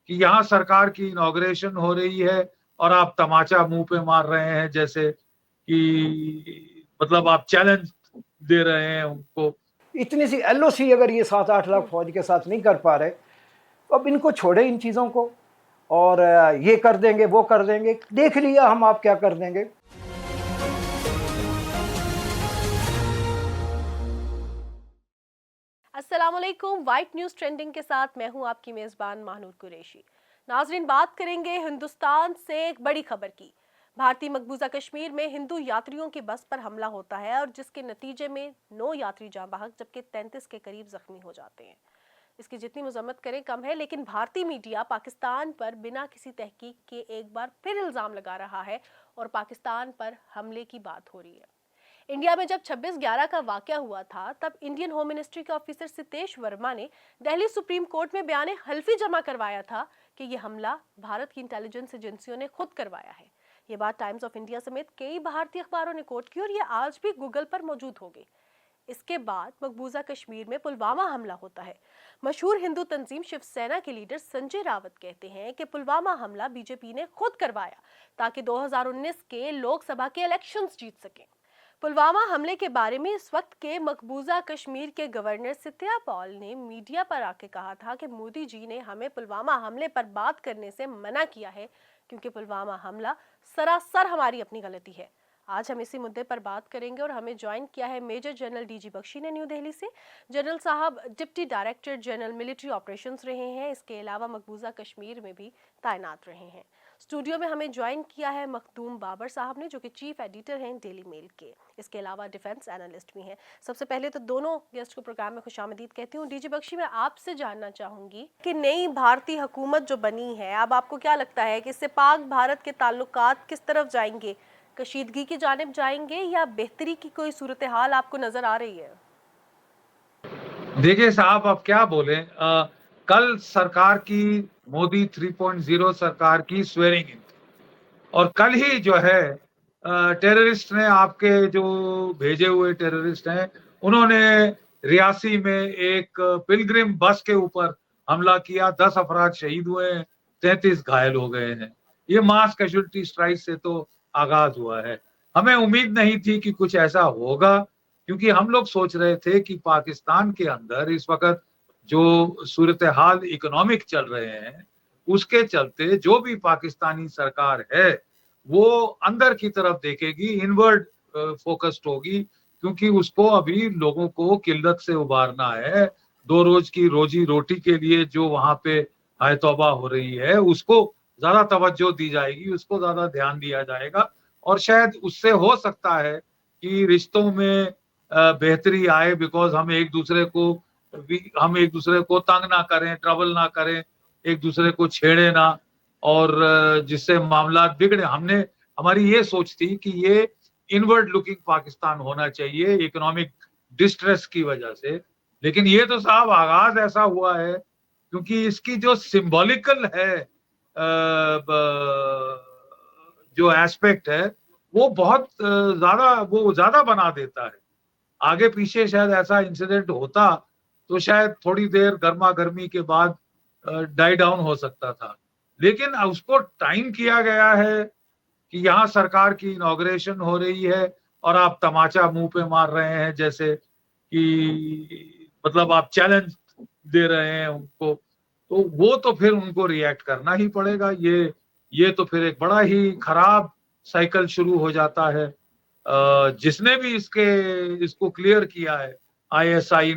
कि यहाँ सरकार की इनॉग्रेशन हो रही है और आप तमाचा मुंह पे मार रहे हैं, जैसे कि मतलब आप चैलेंज दे रहे हैं उनको। इतनी सी एलओसी अगर ये 7-8 लाख फौज के साथ नहीं कर पा रहे, तो अब इनको छोड़े इन चीज़ों को, और ये कर देंगे वो कर देंगे, देख लिया हम आप क्या कर देंगे। अस्सलामुअलैकुम, वाइट न्यूज़ ट्रेंडिंग के साथ मैं हूं आपकी मेज़बान माहनूर कुरैशी। नाजरीन, बात करेंगे हिंदुस्तान से एक बड़ी खबर की। भारतीय मकबूजा कश्मीर में हिंदू यात्रियों की बस पर हमला होता है और जिसके नतीजे में 9 यात्री जाँ बहक जबकि 33 के करीब जख्मी हो जाते हैं। इसकी जितनी मजम्मत करें कम है, लेकिन भारतीय मीडिया पाकिस्तान पर बिना किसी तहकीक के एक बार फिर इल्ज़ाम लगा रहा है और पाकिस्तान पर हमले की बात हो रही है। इंडिया में जब 26/11 का वाकया हुआ था, तब इंडियन होम मिनिस्ट्री के ऑफिसर सितेश वर्मा ने दिल्ली सुप्रीम कोर्ट में बयान हल्फी जमा करवाया था कि यह हमला भारत की इंटेलिजेंस एजेंसियों ने खुद करवाया है। ये बात टाइम्स ऑफ इंडिया समेत कई भारतीय अखबारों ने कोट की और ये आज भी गूगल पर मौजूद होगी। इसके बाद मकबूजा कश्मीर में पुलवामा हमला होता है। मशहूर हिंदू तंजीम शिवसेना के लीडर संजय रावत कहते हैं कि पुलवामा हमला बीजेपी ने खुद करवाया ताकि 2019 के लोकसभा के इलेक्शंस जीत सकें। पुलवामा हमले के बारे में इस वक्त के मकबूजा कश्मीर के गवर्नर सत्या पॉल ने मीडिया पर आके कहा था कि मोदी जी ने हमें पुलवामा हमले पर बात करने से मना किया है क्योंकि पुलवामा हमला सरासर हमारी अपनी गलती है। आज हम इसी मुद्दे पर बात करेंगे और हमें ज्वाइन किया है मेजर जनरल डीजी बख्शी ने न्यू दिल्ली से। जनरल साहब deputy director general military operations रहे हैं, इसके अलावा मकबूजा कश्मीर में भी तैनात रहे हैं। स्टूडियो में हमें ज्वाइन किया है मखदूम बाबर साहब ने, जो कि चीफ एडिटर हैं डेली मेल के, इसके अलावा डिफेंस एनालिस्ट भी हैं। सबसे पहले तो दोनों गेस्ट को प्रोग्राम में खुशामदीद कहती हूँ। डीजी बख्शी, मैं आपसे जानना चाहूंगी कि नई भारतीय हुकूमत जो बनी है, अब आपको क्या लगता है कि इससे पाक भारत के ताल्लुकात किस तरफ जाएंगे? कशीदगी की जानिब जाएंगे या बेहतरी की कोई सूरत हाल आपको नजर आ रही है? देखिए साहब, अब क्या बोले, कल सरकार की मोदी 3.0 सरकार की स्वेरिंग इन थी और कल ही जो है टेररिस्ट ने, आपके जो भेजे हुए टेररिस्ट हैं, उन्होंने रियासी में एक पिलग्रिम बस के ऊपर हमला किया। 10 अफराद शहीद हुए हैं, 33 घायल हो गए हैं। ये मास कैजुअलिटी स्ट्राइक से तो आगाज हुआ है। हमें उम्मीद नहीं थी कि कुछ ऐसा होगा, क्योंकि हम लोग सोच रहे थे कि पाकिस्तान के अंदर इस वक्त जो सूरत हाल इकोनॉमिक चल रहे हैं, उसके चलते जो भी पाकिस्तानी सरकार है वो अंदर की तरफ देखेगी, इनवर्ड फोकस्ड होगी, क्योंकि उसको अभी लोगों को किल्लत से उबारना है। 2 रोज की रोजी रोटी के लिए जो वहां पे हाय तौबा हो रही है, उसको ज्यादा तवज्जो दी जाएगी, उसको ज्यादा ध्यान दिया जाएगा और शायद उससे हो सकता है कि रिश्तों में बेहतरी आए। बिकॉज हम एक दूसरे को तंग ना करें, ट्रबल ना करें, एक दूसरे को छेड़े ना, और जिससे मामला बिगड़े। हमारी ये सोच थी कि ये इनवर्ड लुकिंग पाकिस्तान होना चाहिए इकोनॉमिक डिस्ट्रेस की वजह से। लेकिन ये तो साहब आगाज ऐसा हुआ है, क्योंकि इसकी जो सिंबॉलिकल है जो एस्पेक्ट है, वो बहुत ज्यादा बना देता है। आगे पीछे शायद ऐसा इंसिडेंट होता तो शायद थोड़ी देर गर्मा गर्मी के बाद डाई डाउन हो सकता था, लेकिन उसको टाइम किया गया है कि यहाँ सरकार की इनॉग्रेशन हो रही है और आप तमाचा मुंह पे मार रहे हैं, जैसे कि मतलब आप चैलेंज दे रहे हैं उनको। तो वो तो फिर उनको रिएक्ट करना ही पड़ेगा। ये तो फिर एक बड़ा ही खराब साइकिल शुरू हो जाता है। जिसने भी इसको क्लियर किया है, आईएसआई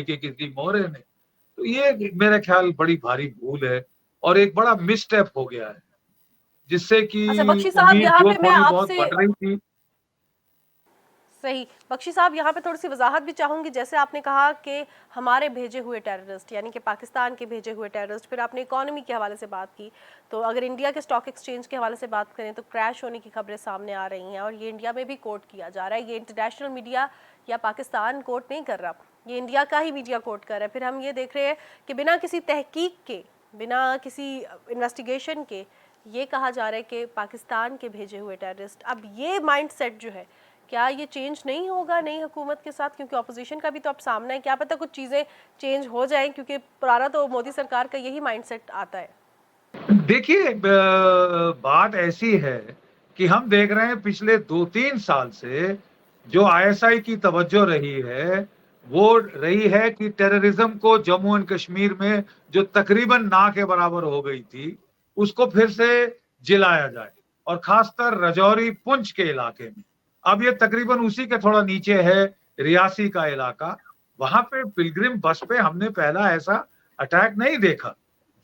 के किसी मोहरे ने, तो ये मेरे ख्याल बड़ी भारी भूल है और एक बड़ा मिसस्टेप हो गया है, जिससे कि अच्छा बख्शी साहब, उम्मीद यहाँ जो पे मैं थोड़ी बहुत आपसे बढ़ रही थी। सही बख्शी साहब, यहाँ पे थोड़ी सी वजाहत भी चाहूंगी। जैसे आपने कहा कि हमारे भेजे हुए टेररिस्ट, यानी कि पाकिस्तान के भेजे हुए टेररिस्ट, फिर आपने इकोनॉमी के हवाले से बात की। तो अगर इंडिया के स्टॉक एक्सचेंज के हवाले से बात करें तो क्रैश होने की खबरें सामने आ रही हैं और ये इंडिया में भी कोट किया जा रहा है। ये इंटरनेशनल मीडिया या पाकिस्तान कोट नहीं कर रहा, ये इंडिया का ही मीडिया कोट कर रहा है। फिर हम ये देख रहे हैं कि बिना किसी तहकीक के, बिना किसी इन्वेस्टिगेशन के ये कहा जा रहा है कि पाकिस्तान के भेजे हुए टेररिस्ट। अब ये माइंड सेट जो है, क्या ये चेंज नहीं होगा नई हुकूमत के साथ? क्योंकि अपोजिशन का भी तो अब सामना है, क्या पता कुछ चीज़ें चेंज हो जाएं, क्योंकि पुराना तो मोदी सरकार का यही माइंडसेट आता है। देखिए बात ऐसी है कि हम देख रहे हैं पिछले 2-3 साल से जो आईएसआई की तवज्जो रही है, वो रही है कि टेररिज्म को जम्मू एंड कश्मीर में जो तकरीबन ना के बराबर हो गई थी, उसको फिर से जिलाया जाए और खासकर राजौरी, पुंछ के इलाके में। अब ये तकरीबन उसी के थोड़ा नीचे है रियासी का इलाका। वहाँ पे पिलग्रिम बस पे हमने पहला ऐसा अटैक नहीं देखा।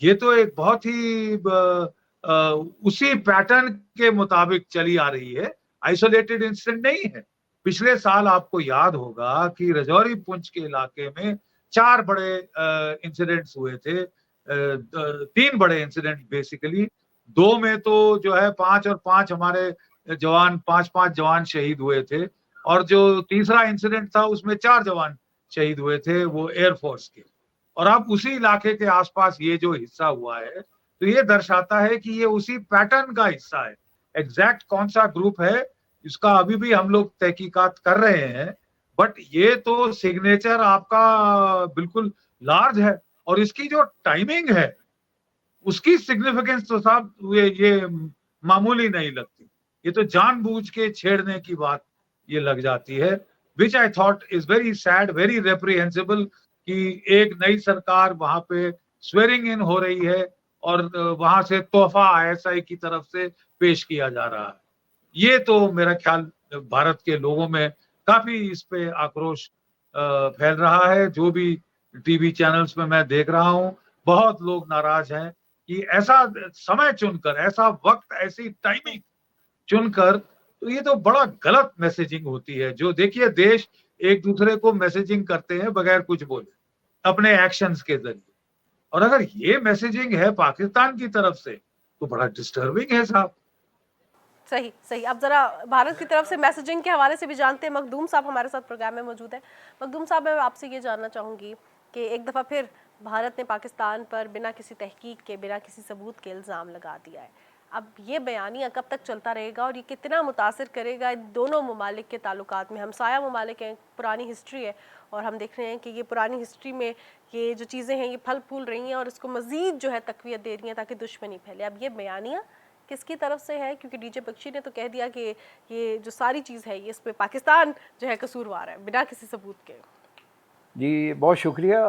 ये तो एक बहुत ही उसी पैटर्न के मुताबिक चली आ रही है, आइसोलेटेड इंसिडेंट नहीं है। पिछले साल आपको याद होगा कि राजौरी, पुंछ के इलाके में 4 बड़े इंसिडेंट्स हुए थे। 3 बड़े इंसिडेंट बेसिकली, 2 में तो जो है 5 और 5 हमारे जवान 5-5 जवान शहीद हुए थे और जो तीसरा इंसिडेंट था उसमें 4 जवान शहीद हुए थे, वो एयरफोर्स के। और अब उसी इलाके के आसपास ये जो हिस्सा हुआ है, तो ये दर्शाता है कि ये उसी पैटर्न का हिस्सा है। एग्जैक्ट कौन सा ग्रुप है, इसका अभी भी हम लोग तहकीकात कर रहे हैं, बट ये तो सिग्नेचर आपका बिल्कुल लार्ज है और इसकी जो टाइमिंग है, उसकी सिग्निफिकेंस तो साहब ये मामूली नहीं लगती। ये तो जानबूझ के छेड़ने की बात ये लग जाती है, which I thought is very sad, very reprehensible कि एक नई सरकार वहां पे स्वेरिंग इन हो रही है और वहां से तोहफा आईएसआई की तरफ से पेश किया जा रहा है। ये तो मेरा ख्याल भारत के लोगों में काफी इस पे आक्रोश फैल रहा है। जो भी टीवी चैनल्स में मैं देख रहा हूँ, बहुत लोग नाराज हैं कि ऐसा समय चुनकर, ऐसा वक्त, ऐसी टाइमिंग चुनकर, तो ये तो बड़ा गलत मैसेजिंग होती है। जो देखिए देश एक दूसरे को मैसेजिंग करते हैं बगैर कुछ बोले, अपने एक्शंस के जरिए, और अगर ये मैसेजिंग है पाकिस्तान की तरफ से तो बड़ा डिस्टर्बिंग है साहब। सही सही। अब जरा भारत की तरफ से मैसेजिंग के हवाले से भी जानते हैं। मखदूम साहब हमारे साथ प्रोग्राम में मौजूद है। मखदूम साहब, मैं आपसे ये जानना चाहूँगी कि एक दफ़ा फिर भारत ने पाकिस्तान पर बिना किसी तहकीक के, बिना किसी सबूत के इल्ज़ाम लगा दिया है। अब ये बयानिया कब तक चलता रहेगा और ये कितना मुतासिर करेगा इन दोनों ममालिक के ताल्लुकात में? हमसाया ममालिक हैं, पुरानी हिस्ट्री है और हम देख रहे हैं कि ये पुरानी हिस्ट्री में ये जो चीज़ें हैं ये फल फूल रही हैं और इसको मज़ीद जो है तक़वियत दे रही हैं ताकि दुश्मनी फैले। अब ये बयानिया किसकी तरफ से है? क्योंकि डीजे बख्शी ने तो कह दिया कि ये जो सारी चीज़ है ये इस पे पाकिस्तान जो है कसूरवार है बिना किसी सबूत के। जी बहुत शुक्रिया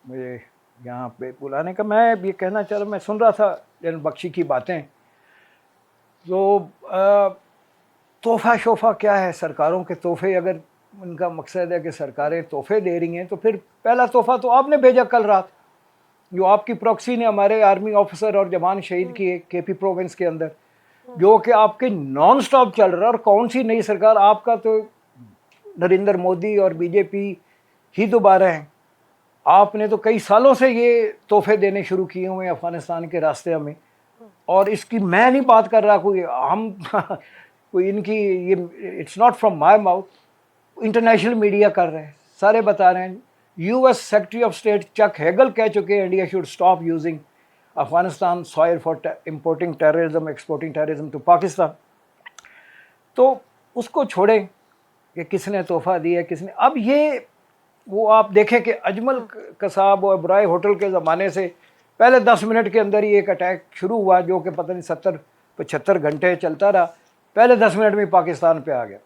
मुझे यहाँ पे बुलाने का। मैं ये कहना चाह रहा, मैं सुन रहा था डीजे बख्शी की बातें, तो तोहफा शोफा क्या है? सरकारों के तोहफे, अगर उनका मकसद है कि सरकारें तोहफे दे रही हैं तो फिर पहला तोहफा तो आपने भेजा कल रात, जो आपकी प्रॉक्सी ने हमारे आर्मी ऑफिसर और जवान शहीद किए केपी प्रोविंस के अंदर, जो कि आपके नॉन स्टॉप चल रहा है। और कौन सी नई सरकार? आपका तो नरेंद्र मोदी और बीजेपी ही दोबारा हैं। आपने तो कई सालों से ये तोहफे देने शुरू किए हुए हैं अफगानिस्तान के रास्ते में, और इसकी मैं नहीं बात कर रहा, कोई हम कोई इनकी ये it's not from my mouth, international media कर रहे हैं, सारे बता रहे हैं। US secretary of state Chuck Hagel कह चुके हैं India should stop using Afghanistan soil for importing terrorism, exporting terrorism to Pakistan. तो उसको छोड़ें कि किसने तोहफा दिया किसने। अब ये वो आप देखें कि अजमल कसाब और इब्राहिम होटल के ज़माने से पहले 10 मिनट के अंदर ही एक अटैक शुरू हुआ जो कि पता नहीं 70-75 घंटे चलता रहा, पहले 10 मिनट में पाकिस्तान पे आ गया।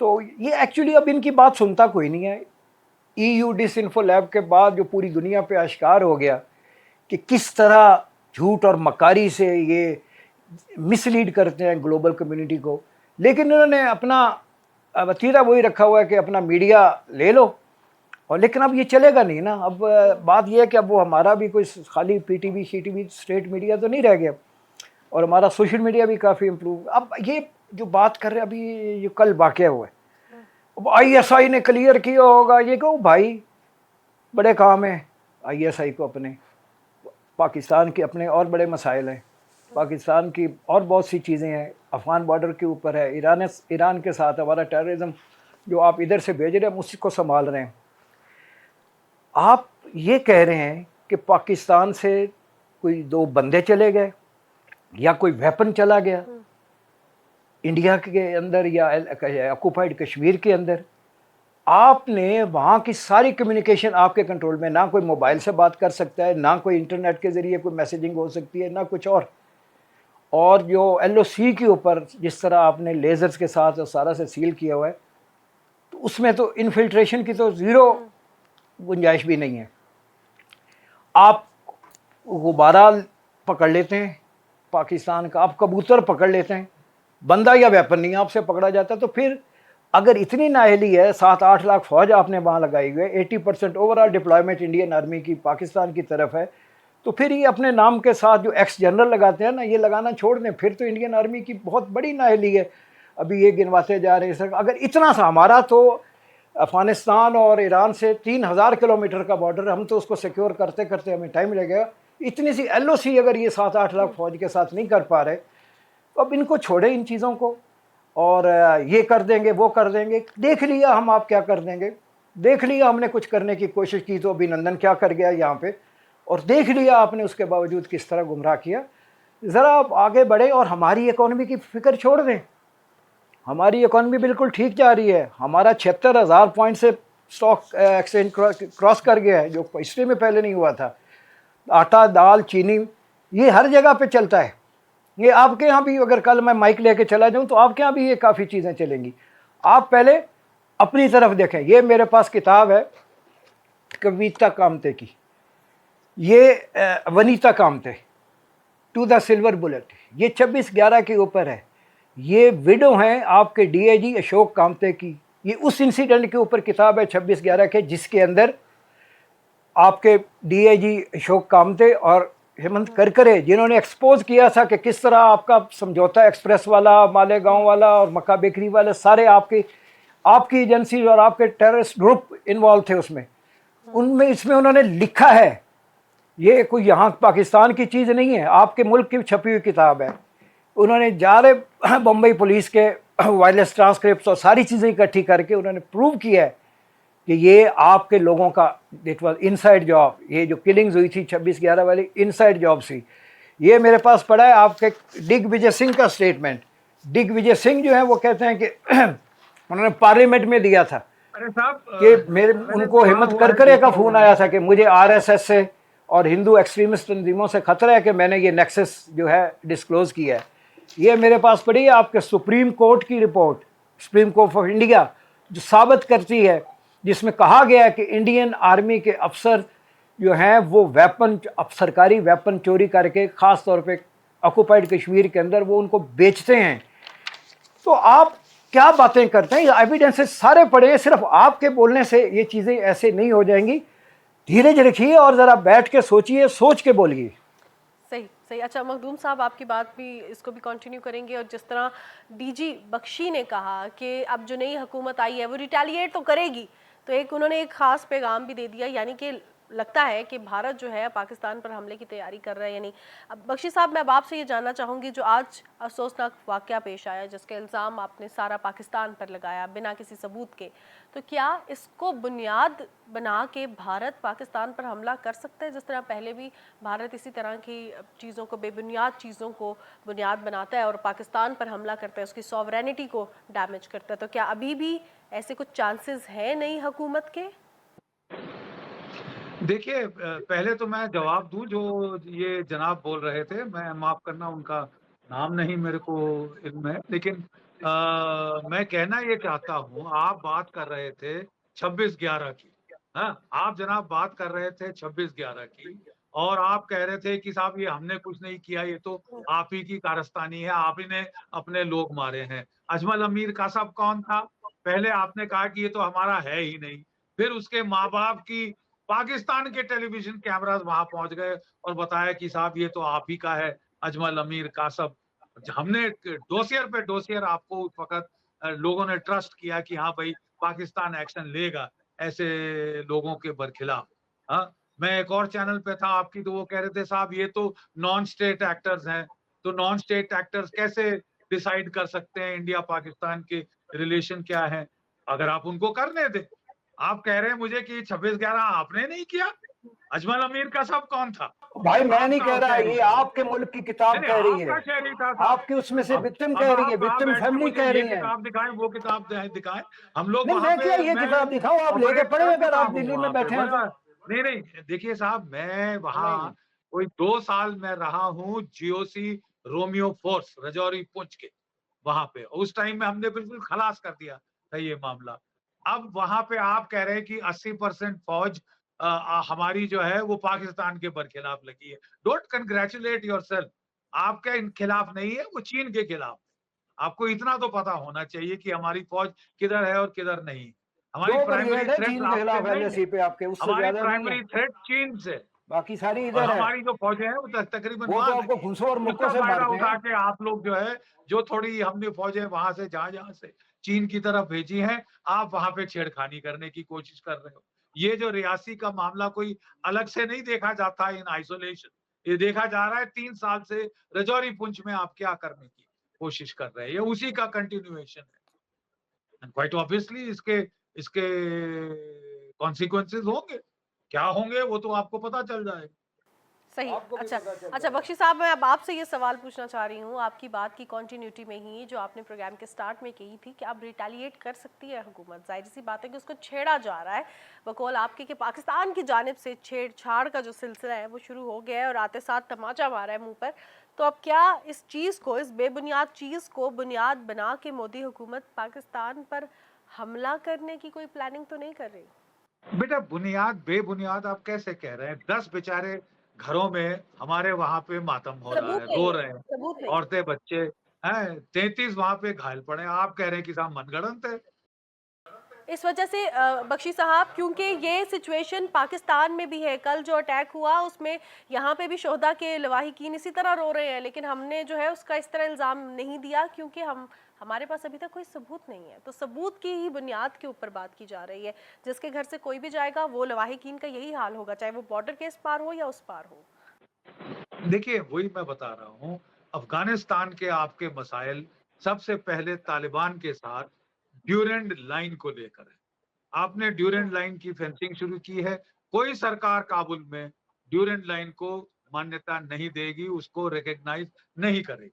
तो ये एक्चुअली अब इनकी बात सुनता कोई नहीं है। EU डिसइंफो लैब के बाद जो पूरी दुनिया पे आश्कार हो गया कि किस तरह झूठ और मकारी से ये मिसलीड करते हैं ग्लोबल कम्युनिटी को, लेकिन इन्होंने अपना वतीरा वही रखा हुआ है कि अपना मीडिया ले लो। और लेकिन अब ये चलेगा नहीं ना। अब बात यह है कि अब वो हमारा भी कोई खाली PTV CTV स्टेट मीडिया तो नहीं रह गया, और हमारा सोशल मीडिया भी काफ़ी इम्प्रूव। अब ये जो बात कर रहे हैं अभी, ये कल वाक़या हुआ है, अब ISI ने क्लियर किया होगा, ये कहो भाई बड़े काम है ISI को, अपने पाकिस्तान के अपने और बड़े मसाइल हैं, पाकिस्तान की और बहुत सी चीज़ें हैं, अफ़गान बॉर्डर के ऊपर है, ईरान के साथ हमारा टेररिज्म जो आप इधर से भेज रहे हैं उसी को संभाल रहे हैं। आप ये कह रहे हैं कि पाकिस्तान से कोई 2 बंदे चले गए या कोई वेपन चला गया इंडिया के अंदर या ऑक्यूपाइड कश्मीर के अंदर, आपने वहाँ की सारी कम्युनिकेशन आपके कंट्रोल में, ना कोई मोबाइल से बात कर सकता है, ना कोई इंटरनेट के ज़रिए कोई मैसेजिंग हो सकती है, ना कुछ और जो एलओसी के ऊपर जिस तरह आपने लेज़र्स के साथ और सारा से सील किया हुआ है, तो उसमें तो इन्फिल्ट्रेशन की तो ज़ीरो गुंजाइश भी नहीं है। आप गुब्बारा पकड़ लेते हैं पाकिस्तान का, आप कबूतर पकड़ लेते हैं, बंदा या वेपन नहीं आपसे पकड़ा जाता। तो फिर अगर इतनी नाअहली है, 7-8 लाख फौज आपने वहाँ लगाई हुई है, 80% ओवरऑल डिप्लॉयमेंट इंडियन आर्मी की पाकिस्तान की तरफ है, तो फिर ये अपने नाम के साथ जो एक्स जनरल लगाते हैं ना, ये लगाना छोड़ दें। फिर तो इंडियन आर्मी की बहुत बड़ी नाअहली है। अभी ये गिनवाते जा रहे हैं सर, अगर इतना सा हमारा तो अफ़गानिस्तान और ईरान से 3000 किलोमीटर का बॉर्डर, हम तो उसको सिक्योर करते करते हमें टाइम लगेगा। इतनी सी एलओसी अगर ये 7-8 लाख फौज के साथ नहीं कर पा रहे, तो अब इनको छोड़े इन चीज़ों को, और ये कर देंगे वो कर देंगे। देख लिया हम आप क्या कर देंगे, देख लिया हमने कुछ करने की कोशिश की तो अभिनंदन क्या कर गया यहाँ पे, और देख लिया आपने उसके बावजूद किस तरह गुमराह किया। ज़रा आप आगे बढ़े और हमारी इकॉनमी की फ़िक्र छोड़ दें। हमारी इकॉनमी बिल्कुल ठीक जा रही है, हमारा 76,000 पॉइंट से स्टॉक एक्सचेंज क्रॉस कर गया है, जो हिस्ट्री में पहले नहीं हुआ था। आटा, दाल, चीनी ये हर जगह पे चलता है। ये आपके यहाँ भी, अगर कल मैं माइक लेके चला जाऊँ तो आपके यहाँ भी ये काफ़ी चीज़ें चलेंगी। आप पहले अपनी तरफ देखें। ये मेरे पास किताब है कविता कामते की, ये Vanita Kamte, to the silver bullet, ये 26/11 के ऊपर है। ये विडो हैं आपके डीआईजी अशोक कामते की। ये उस इंसिडेंट के ऊपर किताब है 26/11 के, जिसके अंदर आपके डीआईजी अशोक कामते और हेमंत करकरे, जिन्होंने एक्सपोज किया था कि किस तरह आपका समझौता एक्सप्रेस वाला, मालेगांव वाला और मक्का बेकरी वाले सारे आपकी एजेंसी और आपके टेररिस्ट ग्रुप इन्वॉल्व थे उसमें। उनमें इसमें उन्होंने लिखा है, ये कोई यहाँ पाकिस्तान की चीज़ नहीं है, आपके मुल्क की छपी हुई किताब है। उन्होंने जारे बम्बई पुलिस के वायरलेस ट्रांसक्रिप्ट और सारी चीज़ें इकट्ठी करके उन्होंने प्रूव किया है कि ये आपके लोगों का इट वॉज इनसाइड जॉब। ये जो किलिंग्स हुई थी 26/11 वाली, इनसाइड जॉब थी। ये मेरे पास पड़ा है आपके दिग्विजय सिंह का स्टेटमेंट। दिग्विजय सिंह जो है वो कहते हैं कि उन्होंने पार्लियामेंट में दिया था अरे साहब, कि मेरे मैंने उनको पढ़ा हिम्मत हुआ है, करकरे का देखा फ़ोन हुआ है। आया था कि मुझे आरएसएस से और हिंदू एक्सट्रीमिस्ट तंजीमों से खतरा है कि मैंने ये नेक्सस जो है डिस्क्लोज़ किया है। ये मेरे पास पड़ी है आपके सुप्रीम कोर्ट की report, supreme court of India, जो साबित करती है, जिसमें कहा गया है कि इंडियन आर्मी के अफसर जो हैं वो वेपन, सरकारी वेपन चोरी करके, ख़ास तौर पे ऑक्युपाइड कश्मीर के अंदर वो उनको बेचते हैं। तो आप क्या बातें करते हैं, एविडेंसेस सारे पड़े हैं, सिर्फ आपके बोलने से ये चीज़ें ऐसे नहीं हो जाएंगी। धीरज रखिए और ज़रा बैठ के सोचिए, सोच के बोलिए। सही सही। अच्छा मखदूम साहब, आपकी बात भी, इसको भी कंटिन्यू करेंगे। और जिस तरह डीजी बख्शी ने कहा कि अब जो नई हुकूमत आई है वो रिटेलिएट तो करेगी, तो एक उन्होंने एक ख़ास पैगाम भी दे दिया, यानी कि लगता है कि भारत जो है पाकिस्तान पर हमले की तैयारी कर रहा है। यानी अब बख्शी साहब, मैं अब आपसे ये जानना चाहूँगी, जो आज अफसोसनाक वाक़या पेश आया जिसका इल्ज़ाम आपने सारा पाकिस्तान पर लगाया बिना किसी सबूत के, तो क्या इसको बुनियाद बना के भारत पाकिस्तान पर हमला कर सकता है, जिस तरह पहले भी भारत इसी तरह की चीज़ों को, बेबुनियाद चीज़ों को बुनियाद बनाता है और पाकिस्तान पर हमला करता है, उसकी सॉवरेनिटी को डैमेज करता है? तो क्या अभी भी ऐसे कुछ चांसेस हैं नई हुकूमत के? देखिए, पहले तो मैं जवाब दूं जो ये जनाब बोल रहे थे, मैं माफ करना उनका नाम नहीं मेरे को इल्म है, लेकिन मैं कहना ये चाहता हूं, आप बात कर रहे थे 26/11 की। हाँ, आप जनाब बात कर रहे थे 26/11 की, और आप कह रहे थे कि साहब ये हमने कुछ नहीं किया, ये तो आप ही की कारस्तानी है, आप ही ने अपने लोग मारे हैं। अजमल अमीर कासब कौन था? पहले आपने कहा कि ये तो हमारा है ही नहीं, फिर उसके माँ बाप की पाकिस्तान के टेलीविजन कैमरास वहां पहुंच गए और बताया कि साहब ये तो आप ही का है, अजमल अमीर कासब। हमने डोसियर पे डोसियर आपको उस वक्त लोगों ने ट्रस्ट किया कि हाँ भाई पाकिस्तान एक्शन लेगा ऐसे लोगों के बरखिलाफ। हाँ, मैं एक और चैनल पे था आपकी, तो वो कह रहे थे साहब ये तो नॉन स्टेट एक्टर्स हैं, तो नॉन स्टेट एक्टर्स कैसे डिसाइड कर सकते हैं इंडिया पाकिस्तान के रिलेशन क्या है? अगर आप उनको करने दें। आप कह रहे हैं मुझे कि 26/11 आपने नहीं किया, अजमल अमीर का सब कौन था? भाई मैं नहीं आपका कह रहा, शहरी ये था। आपके मुल्क की किताब नहीं, कह रही आपका है, शहरी था साहब। आपकी उसमें से विक्टिम कह रही है, आप विक्टिम बैठ के फैमिली मुझे कह ये रही है। किताब दिखाएं, वो किताब दिखाएं। हम लोग नहीं वहां मैं पे, क्या ये मैं किताब दिखाऊं, आप लेके ऑपरेट पढ़े कर अगर चुका आप हूँ दिल्ली में वहां पे बैठे हैं तो। बड़ा। नहीं नहीं, देखिए साहब, मैं वहां नहीं कोई 2 साल में रहा हूँ, GOC Romeo force Rajouri Poonch के वहां पे। उस टाइम में हमने बिल्कुल खलास कर दिया था ये मामला। अब वहां पे आप कह रहे हैं कि 80% फौज हमारी जो है वो पाकिस्तान के बरखिलाफ लगी है। Don't congratulate yourself. आपके इन खिलाफ नहीं है, वो चीन के खिलाफ। आपको इतना तो पता होना चाहिए कि हमारी फौज किधर है और किधर नहीं। हमारी 2 प्राइमरी ब्रिगेड है थ्रेट चीन के आपसे खिलाफ नहीं है। एलएसी पे आपके, उससे हमारी ज्यादा नहीं है, प्राइमरी थ्रेट चीन से। बाकी सारी और इधर है। हमारी जो फौजें हैं वो तकरीबन वो तो वहां आपको लगी घुसों और है। मुक्कों उसका से फायदा मारते उठा हैं। के आप लोग जो है, जो थोड़ी हमने फौजें वहां से जहां से चीन की तरफ भेजी हैं, आप वहां पे छेड़खानी करने की कोशिश कर रहे हो। ये जो रियासी का मामला कोई अलग से नहीं देखा जाता इन आइसोलेशन। ये देखा जा रहा है 3 साल से रजौरी पुंछ में आप क्या करने की कोशिश कर रहे हैं, ये उसी का कंटिन्यूएशन है। एंड क्वाइट ऑब्वियसली इसके इसके कॉन्सिक्वेंसेस होंगे। क्या होंगे वो तो आपको पता चल जाएगा। सही है। आपको भी अच्छा पता चल अच्छा, जाएगा। बख्शी साहब, मैं अब आपसे ये सवाल पूछना चाह रही हूँ, आपकी बात की कंटिन्यूटी में ही, जो आपने प्रोग्राम के स्टार्ट में की थी कि अब रिटेलिएट कर सकती है हुकूमत। जाहिर सी बात है कि उसको छेड़ा जा रहा है बकौल आपके, कि पाकिस्तान की जानिब से छेड़छाड़ का जो सिलसिला है वो शुरू हो गया है और आते साथ तमाचा मारा है मुंह पर। तो अब क्या इस चीज़ को, इस बेबुनियाद चीज़ को बुनियाद बना के मोदी हुकूमत पाकिस्तान पर हमला करने की कोई प्लानिंग तो नहीं कर रही? बेटा, बुनियाद बेबुनियाद आप कैसे कह रहे हैं? 10 बेचारे घरों में हमारे वहां पे मातम हो रहा सबूत है, नहीं रो है, रहे हैं, सबूत नहीं। औरतें बच्चे हैं, 33 वहां पे घायल पड़े हैं। आप कह रहे हैं कि साहब मनगढ़ंत है। इस वजह से बख्शी साहब, क्योंकि ये सिचुएशन पाकिस्तान में भी है, कल जो अटैक हुआ उसमें यहाँ पे भी शोहदा के लवाहिकीन इसी तरह रो रहे हैं, लेकिन हमने जो है उसका इस तरह इल्ज़ाम नहीं दिया क्योंकि हमारे पास अभी तक कोई सबूत नहीं है। तो सबूत की ही बुनियाद के ऊपर बात की जा रही है। जिसके घर से कोई भी जाएगा वो लवाहिकीन का यही हाल होगा, चाहे वो बॉर्डर के इस पार हो या उस पार हो। देखिए, वही मैं बता रहा हूँ, अफगानिस्तान के आपके मसाइल सबसे पहले तालिबान के साथ ड्यूरेंड लाइन को लेकर है। आपने ड्यूरेंड लाइन की फेंसिंग शुरू की है। कोई सरकार काबुल में ड्यूरेंड लाइन को मान्यता नहीं देगी, उसको रिकॉग्नाइज नहीं करेगी।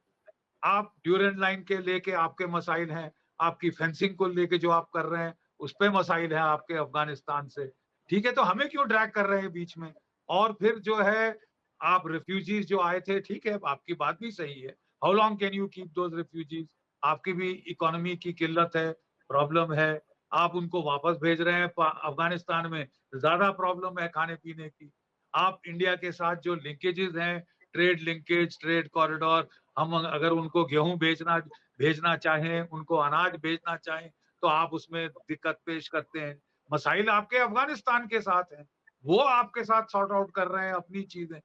आप ड्यूरेंड लाइन के लेके आपके मसाइल हैं, आपकी फेंसिंग को लेके जो आप कर रहे हैं उस पे मसाइल हैं आपके अफगानिस्तान से। ठीक है, तो हमें क्यों ड्रैग कर रहे हैं बीच में? और फिर जो है, आप रिफ्यूजीज जो आए थे, ठीक है, आपकी बात भी सही है। How long can you keep those refugees? आपकी भी इकोनॉमी की किल्लत है, प्रॉब्लम है। आप उनको वापस भेज रहे हैं। अफगानिस्तान में ज्यादा प्रॉब्लम है खाने पीने की। आप इंडिया के साथ जो लिंकेजेस हैं, ट्रेड लिंकेज, ट्रेड कॉरिडोर, हम अगर उनको गेहूं भेजना चाहें, उनको अनाज भेजना चाहें, तो आप उसमें दिक्कत पेश करते हैं। मसाइल आपके अफगानिस्तान के साथ हैं, वो आपके साथ सॉर्ट आउट कर रहे हैं अपनी चीजें।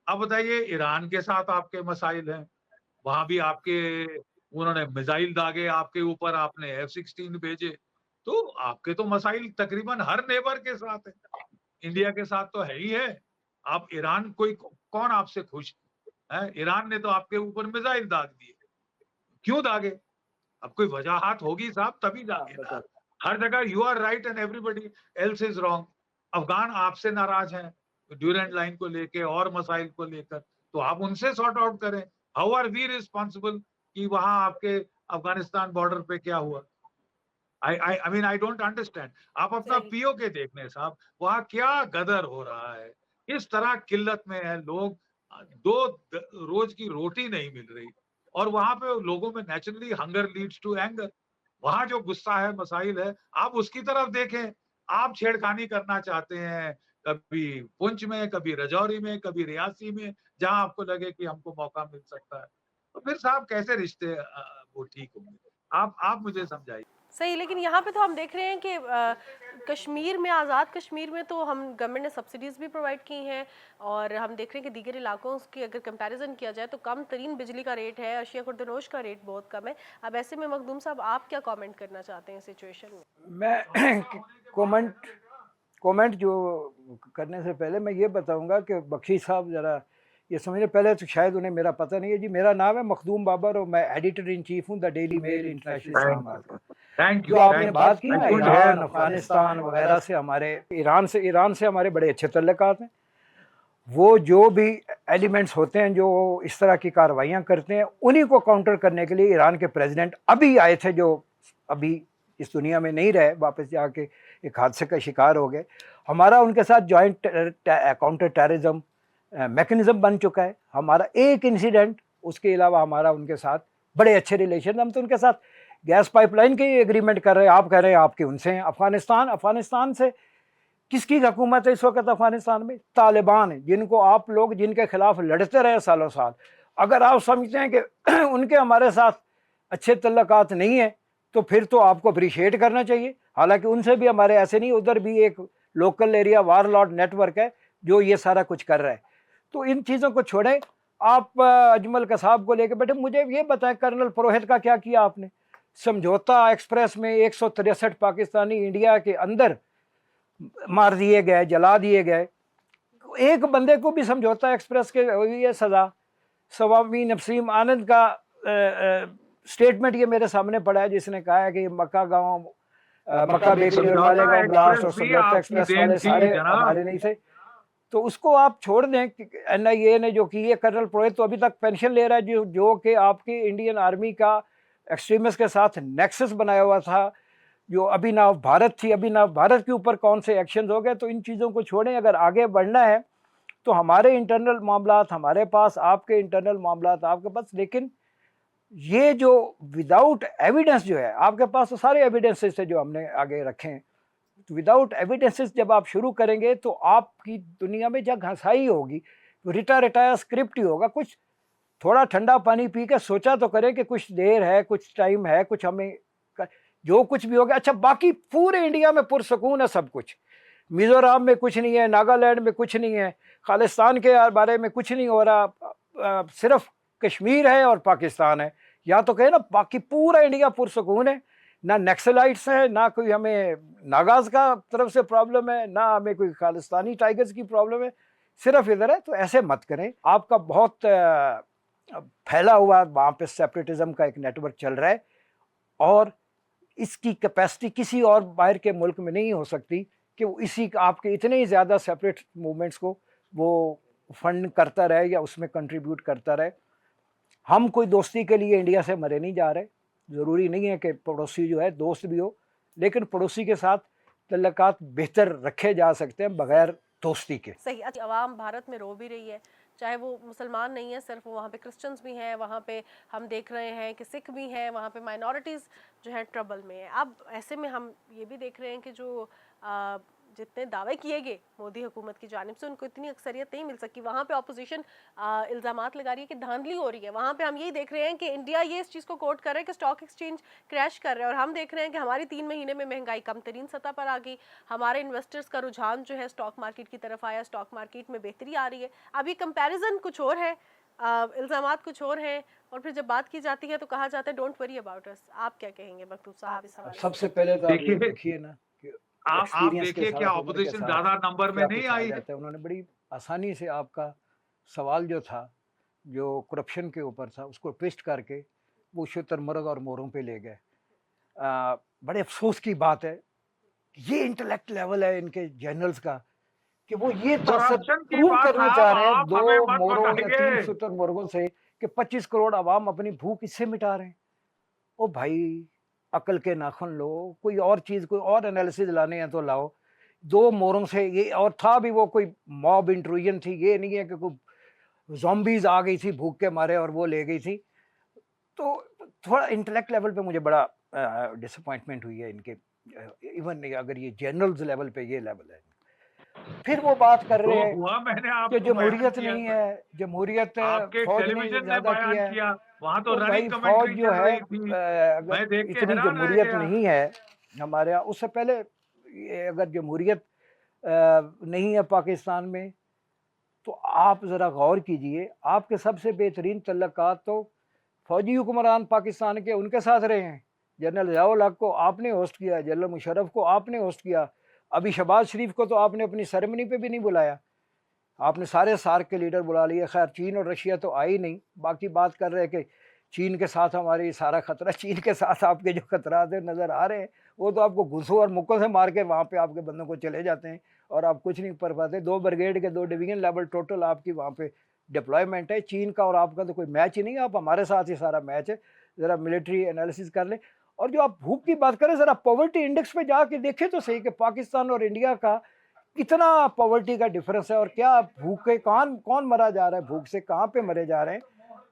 अब बताइए, ईरान के साथ आपके मसाइल हैं, वहां भी आपके उन्होंने मिसाइल दागे आपके ऊपर, आपने F-16 भेजे। तो आपके तो मसाइल तकरीबन हर नेबर के साथ है। इंडिया के साथ तो है ही है। आप ईरान, कोई कौन आपसे खुश है? ईरान ने तो आपके ऊपर मिसाइल दाग दिए। क्यों दागे? अब कोई वजह होगी साहब, तभी हाँ दागे बता। ना। हर जगह you are right and everybody else is wrong. Afghan आपसे नाराज हैं ड्यूरेंट लाइन को लेके और मसाइल को लेकर, तो आप उनसे सॉर्ट आउट करें। हाउ आर वी रिस्पॉन्सिबल कि वहां आपके अफगानिस्तान बॉर्डर पे क्या हुआ? I mean I don't understand. आप अपना सही। पीओके देखने साहब, वहां क्या गदर हो रहा है। इस तरह किल्लत में है लोग, रोज की रोटी नहीं मिल रही। और वहां पे लोगों में naturally hunger leads to anger. वहां जो गुस्सा है, मसाइल है, आप उसकी तरफ देखें। आप छेड़खानी करना चाहते हैं, कभी पुंछ में, कभी रजौरी में, कभी रियासी में, जहां आपको लगे कि हमको मौका मिल सकता है। तो फिर साहब कैसे रिश्ते वो ठीक होंगे? आप मुझे समझाइए। सही, लेकिन यहाँ पे तो हम देख रहे हैं कि कश्मीर में, आज़ाद कश्मीर में तो हम गवर्नमेंट ने सब्सिडीज़ भी प्रोवाइड की हैं और हम देख रहे हैं कि दीगर इलाकों की अगर कंपैरिजन किया जाए तो कम तरीन बिजली का रेट है, अशिया खुर्दनोश का रेट बहुत कम है। अब ऐसे में मखदूम साहब, आप क्या कमेंट करना चाहते हैं सिचुएशन में? मैं कमेंट कमेंट जो करने से पहले मैं ये बताऊंगा कि बख्शी साहब ज़रा ये समझिए, पहले तो शायद उन्हें मेरा पता नहीं है जी। मेरा नाम है मखदूम बाबर और मैं एडिटर इन चीफ हूँ the daily mail international Islamabad का। थैंक जो यू, आपने थैंक बात यू, की ना I could Iran, here. Afghanistan वगैरह से, हमारे ईरान से हमारे बड़े अच्छे तल्लुकात हैं। वो जो भी एलिमेंट्स होते हैं जो इस तरह की कार्रवाइयाँ करते हैं, उन्हीं को काउंटर करने के लिए ईरान के प्रेसिडेंट अभी आए थे, जो अभी इस दुनिया में नहीं रहे, वापस जाके एक हादसे का शिकार हो गए। हमारा उनके साथ जॉइंट काउंटर टेररिज्म मैकेनिज्म बन चुका है। हमारा एक इंसिडेंट, उसके अलावा हमारा उनके साथ बड़े अच्छे रिलेशन। हम तो उनके साथ गैस पाइपलाइन के एग्रीमेंट कर रहे हैं, आप कह रहे हैं आपके उनसे हैं। अफगानिस्तान से किसकी हुकूमत है इस वक्त अफगानिस्तान में? तालिबान है, जिनको आप लोग जिनके खिलाफ लड़ते रहे सालों साल। अगर आप समझते हैं कि उनके हमारे साथ अच्छे तल्लुकात नहीं है, तो फिर तो आपको अप्रिशिएट करना चाहिए। हालांकि उनसे भी हमारे ऐसे नहीं, उधर भी एक लोकल एरिया वारलॉर्ड नेटवर्क है जो ये सारा कुछ कर रहा है। तो इन चीज़ों को छोड़ें, आप अजमल कसाब को लेकर बैठे। मुझे ये बताएं, कर्नल पुरोहित का क्या किया आपने? समझौता एक्सप्रेस में 163 पाकिस्तानी इंडिया के अंदर मार दिए गए, जला दिए गए। एक बंदे को भी समझौता एक्सप्रेस के हुई है सज़ा। सवामी नसीम आनंद का स्टेटमेंट ये मेरे सामने पड़ा है, जिसने कहा है कि मक्का गांव, मक्का बेकरी और समझौता मालेगांव ब्लास्ट और एक्सप्रेस भी समझौता आपकी एक्सप्रेस देन वाले थी सारे जनाब। हमारे नहीं थे। तो उसको आप छोड़ दें। NIA ने जो की है, कर्नल पुरोहित तो अभी तक पेंशन ले रहा है, जो कि आपकी इंडियन आर्मी का एक्सट्रीमिस्ट के साथ नेक्सस बनाया हुआ था। जो अभिनव भारत थी, अभिनव भारत के ऊपर कौन से एक्शन हो गए। तो इन चीज़ों को छोड़ें, अगर आगे बढ़ना है तो हमारे इंटरनल मामलात हमारे पास, आपके इंटरनल मामलात आपके पास। लेकिन ये जो विदाउट एविडेंस जो है, आपके पास तो सारे एविडेंसेस है जो हमने आगे रखे हैं। विदाउट एविडेंसेस जब आप शुरू करेंगे तो आपकी दुनिया में जब घसाई होगी, तो रिटाया स्क्रिप्ट ही होगा। कुछ थोड़ा ठंडा पानी पी के सोचा तो करें कि कुछ देर है, कुछ टाइम है, कुछ हमें जो कुछ भी हो गया। अच्छा, बाकी पूरे इंडिया में पुरसकून है सब कुछ। मिजोरम में कुछ नहीं है, नागालैंड में कुछ नहीं है, खालिस्तान के बारे में कुछ नहीं हो रहा, सिर्फ कश्मीर है और पाकिस्तान है। या तो कहे ना, बाकी पूरा इंडिया पुरसकून है। ना नक्सलाइट्स है, ना कोई हमें नागाज का तरफ से प्रॉब्लम है, ना हमें कोई खालिस्तानी टाइगर्स की प्रॉब्लम है, सिर्फ इधर है। तो ऐसे मत करें। आपका बहुत फैला हुआ वहाँ पे सेपरेटिज्म का एक नेटवर्क चल रहा है, और इसकी कैपेसिटी किसी और बाहर के मुल्क में नहीं हो सकती कि वो इसी आपके इतने ही ज़्यादा सेपरेट मूवमेंट्स को वो फंड करता रहे या उसमें कंट्रीब्यूट करता रहे। हम कोई दोस्ती के लिए इंडिया से मरे नहीं जा रहे। ज़रूरी नहीं है कि पड़ोसी जो है दोस्त भी हो, लेकिन पड़ोसी के साथ तल्लुकात बेहतर रखे जा सकते हैं बगैर दोस्ती के। सही। आवाम भारत में रो भी रही है, चाहे वो मुसलमान नहीं है सिर्फ, वहाँ पे क्रिश्चियंस भी हैं, वहाँ पे हम देख रहे हैं कि सिख भी हैं, वहाँ पे माइनॉरिटीज़ जो है ट्रबल में है। अब ऐसे में हम ये भी देख रहे हैं कि जो जितने दावे किए गए मोदी हुकूमत की जानिब से, उनको इतनी अक्सरियत नहीं मिल सकी। वहाँ पे अपोजिशन इल्ज़ामात लगा रही है कि धांधली हो रही है। वहाँ पे हम यही देख रहे हैं कि इंडिया ये इस चीज़ को कोट कर रहा है कि स्टॉक एक्सचेंज क्रैश कर रहा है, और हम देख रहे हैं कि हमारी 3 महीने में महंगाई कम तरीन सतह पर आ गई। हमारे इन्वेस्टर्स का रुझान जो है स्टॉक मार्केट की तरफ आया, स्टॉक मार्केट में बेहतरी आ रही है। अब ये कंपेरिजन कुछ और है, इल्ज़ामात कुछ और हैं, और फिर जब बात की जाती है तो कहा जाता है डोंट वरी अबाउट अस। आप क्या कहेंगे मखदूम साहब इस हवाले से? सबसे पहले तो आप देखिए, देखिए ना कि आप एक्सपीरियंस के देखिए साथ क्या उम्र के ऑपोजिशन साथ ज्यादा नंबर में क्या नहीं कुछ आ आई है। जाता है। उन्होंने बड़ी आसानी से आपका सवाल जो था, जो करप्शन के ऊपर था, उसको ट्विस्ट करके वो शुतुरमुर्ग और मोरों पे ले गए। बड़े अफसोस की बात है, ये इंटेलेक्ट लेवल है इनके जनरल्स का कि वो ये करप्शन की प्रूव बात करना साहब चाह रहे हैं आप 2 हमें मत मोरों या 3 बताइए। शुतुरमुर्गों से कि 25 करोड़ आवाम अपनी भूख इससे मिटा रहे हैं। ओ भाई, अकल के नाखून लो, कोई और चीज़, कोई और एनालिसिस लाने हैं तो लाओ। 2 मोरों से ये, और था भी वो कोई मॉब इंट्रूजन थी, ये नहीं है कि कोई ज़ॉम्बीज़ आ गई थी भूख के मारे और वो ले गई थी। तो थोड़ा इंटेलेक्ट लेवल पे मुझे बड़ा डिसअपॉइंटमेंट हुई है इनके। इवन अगर ये जनरल्स लेवल पे ये लेवल है। फिर वो बात कर रहे जो हैं हुआ मैंने कि आपको बयान जमहूरियत किया नहीं था, है, जमहूरियत आपके फौज ने टेलीविजन ने ज़्यादा बयान किया है। किया, वहां तो तो भाई रनिंग फौज कमेंट्री जो चल है, रही थी, अगर मैं देख के इतनी हैरान रह जमहूरियत गया। नहीं है हमारे यहाँ, उससे पहले अगर जमहूरियत नहीं है पाकिस्तान में, तो आप ज़रा गौर कीजिए, आपके सबसे बेहतरीन तल्लुकात तो फौजी हुक्मरान पाकिस्तान के उनके साथ रहे हैं। जनरल ज़ियाउल हक को आपने होस्ट किया, जनरल मुशर्रफ को आपने होस्ट किया, अभी शहबाज शरीफ को तो आपने अपनी सेरेमनी पे भी नहीं बुलाया। आपने सारे सार्क के लीडर बुला लिए। खैर, चीन और रशिया तो आई नहीं। बाकी बात कर रहे हैं कि चीन के साथ हमारी सारा खतरा, चीन के साथ आपके जो खतरात है नज़र आ रहे हैं, वो तो आपको घुसों और मुक्कों से मार के वहाँ पे आपके बंदों को चले जाते हैं और आप कुछ नहीं कर पाते। 2 ब्रिगेड के 2 डिवीजन लेवल टोटल आपकी वहाँ पे डिप्लॉयमेंट है। चीन का और आपका तो कोई मैच ही नहीं है, आप हमारे साथ ही सारा मैच है। ज़रा मिलिट्री एनालिसिस कर लें। और जो आप भूख की बात करें, ज़रा पॉवर्टी इंडेक्स पे जाके देखें तो सही कि पाकिस्तान और इंडिया का कितना पॉवर्टी का डिफरेंस है और क्या भूखे कौन मरा जा रहा है, भूख से कहाँ पे मरे जा रहे हैं।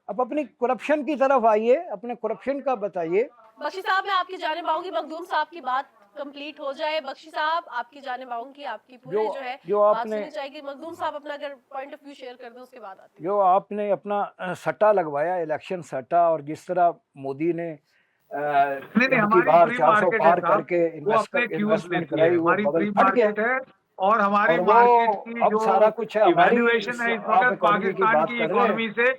अब अपनी करप्शन की तरफ आइए, अपने करप्शन का बताइए। बख्शी साहब, मैं आपकी जानिब आऊंगी, मखदूम साहब की बात कंप्लीट हो जाए। बख्शी साहब, आपकी जानिब आऊंगी, आपकी पूरी जो बात सुननी चाहिए। मखदूम साहब अपना अगर पॉइंट ऑफ व्यू शेयर कर दें उसके बाद आते हैं। जो आपने अपना सट्टा लगवाया, इलेक्शन सट्टा, और जिस तरह मोदी ने हमारी फ्री 400 पार करके इन्वेस्टमेंट कराई, वो बबल फट गया है। और हमारी मार्केट की अब जो सारा कुछ है, इवैल्यूएशन है इस वक्त पाकिस्तान की इकोनॉमी से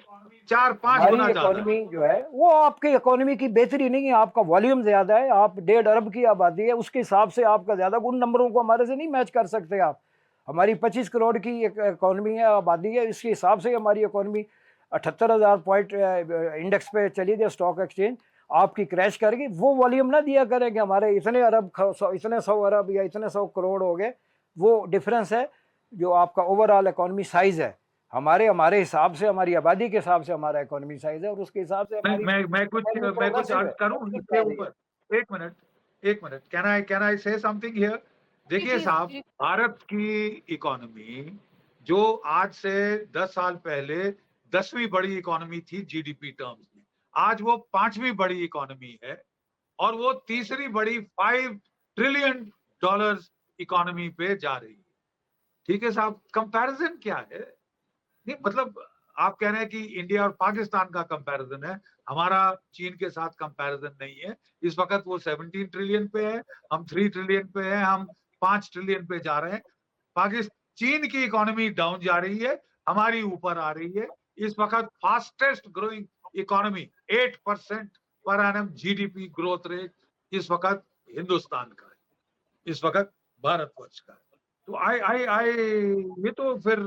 4-5 गुना ज्यादा। इकोनॉमी जो है वो आपकी इकोनॉमी की बेहतरी नहीं है, आपका वॉल्यूम ज्यादा है, आप 1.5 अरब की आबादी है, उसके हिसाब से आपका ज्यादा, उन नंबरों को हमारे से नहीं मैच कर सकते आप। हमारी 25 करोड़ की इकोनॉमी है, आबादी है, इसके हिसाब से हमारी इकोनॉमी 78,000 पॉइंट इंडेक्स पे चली गई स्टॉक एक्सचेंज, आपकी क्रैश कर गई। वो वॉल्यूम ना दिया करें कि हमारे इतने अरब, इतने 100 अरब या इतने 100 करोड़ हो गए। वो डिफरेंस है जो आपका ओवरऑल इकोनॉमी साइज है। हमारे हिसाब से, हमारी आबादी के हिसाब से हमारा इकोनॉमी साइज है और उसके हिसाब से मैं कुछ अर्ज करूं इसके ऊपर। एक मिनट, कैन आई से समथिंग हियर। देखिए साहब, भारत की इकोनॉमी जो आज से 10 साल पहले 10वीं बड़ी इकोनॉमी थी जीडीपी टर्म्स में, आज वो 5वीं बड़ी इकोनॉमी है और वो तीसरी बड़ी $5 ट्रिलियन इकोनॉमी पे जा रही है। ठीक है साहब, कंपैरिजन क्या है? नहीं मतलब आप कह रहे हैं कि इंडिया और पाकिस्तान का कंपैरिजन है, हमारा चीन के साथ कंपैरिजन नहीं है। इस वक्त वो 17 ट्रिलियन पे है, हम 3 ट्रिलियन पे है, हम 5 ट्रिलियन पे जा रहे हैं। चीन की इकोनॉमी डाउन जा रही है, हमारी ऊपर आ रही है। इस वक्त fastest growing economy 8% per annum GDP growth rate इस वक्त हिंदुस्तान का है, इस वक्त भारतवर्ष का है। तो आई ये तो फिर